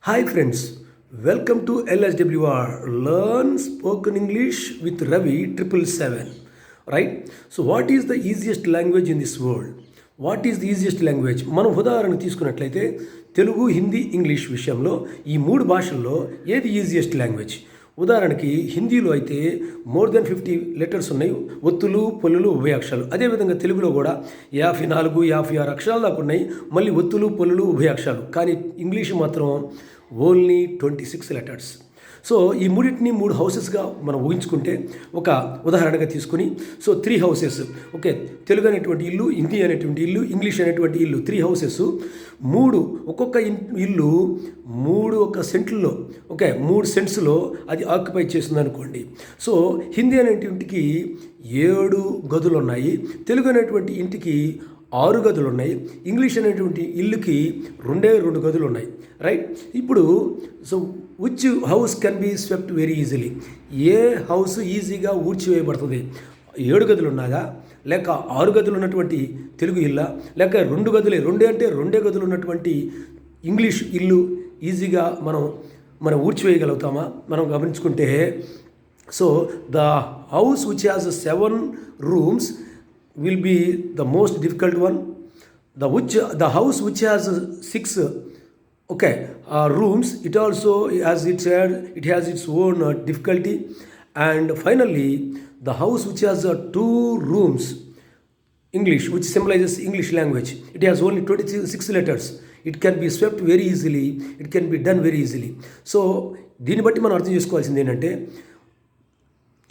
Hi friends, welcome to LSWR Learn Spoken English with Ravi 777. Right? So what is the easiest language in this world? What is the easiest language? మనం ఉదాహరణ తీసుకున్నట్లయితే Telugu, Hindi, English విషయంలో ఈ మూడు భాషల్లో ఏది easiest language? ఉదాహరణకి హిందీలో అయితే మోర్ దెన్ 50 లెటర్స్ ఉన్నాయి, ఒత్తులు, పొల్లులు, ఉభయాక్షరాలు. అదేవిధంగా తెలుగులో కూడా 54, 56 అక్షరాలు దాకా ఉన్నాయి, మళ్ళీ ఒత్తులు, పొల్లులు, ఉభయాక్షరాలు. కానీ ఇంగ్లీష్ మాత్రం ఓన్లీ 26 లెటర్స్. సో ఈ మూడింటిని 3 హౌసెస్గా మనం ఊహించుకుంటే, ఒక ఉదాహరణగా తీసుకుని, సో 3 హౌసెస్, ఓకే, తెలుగు అనేటువంటి ఇల్లు, హిందీ అనేటువంటి ఇల్లు, ఇంగ్లీష్ అనేటువంటి ఇల్లు, 3 హౌసెస్, ఒక్కొక్క ఇల్లు 3 సెంట్లలో, ఓకే, 3 సెంట్స్లో అది ఆక్యుపై చేస్తుంది అనుకోండి. సో హిందీ అనేటువంటికి 7 గదులు ఉన్నాయి, తెలుగు అనేటువంటి ఇంటికి 6 గదులు ఉన్నాయి, ఇంగ్లీష్ అనేటువంటి ఇల్లుకి 2 గదులు ఉన్నాయి. రైట్? ఇప్పుడు so which house can be swept very easily? A house ఈజీగా ఊడ్చివేయబడుతుంది? 7 గదులు ఉన్నాగా, లేక 6 గదులు ఉన్నటువంటి తెలుగు ఇల్లా, లేక 2 గదులే, 2 గదులు ఉన్నటువంటి ఇంగ్లీష్ ఇల్లు ఈజీగా మనం ఊడ్చివేయగలుగుతామా? మనం గమనించుకుంటే, so the house which has 7 rooms will be the most difficult one. The house which has 6 rooms, it also has its own difficulty. And finally, the house which has 2 rooms, English, which symbolizes English language, it has only 26 letters. It can be swept very easily, it can be done very easily. So దీన్ని బట్టి మనం అర్థం చేసుకోవాల్సింది ఏంటంటే,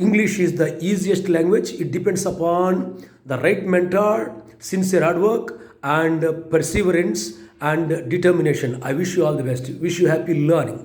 English is the easiest language. It depends upon the right mentor, sincere hard work, and perseverance and determination. I wish you all the best. Wish you happy learning.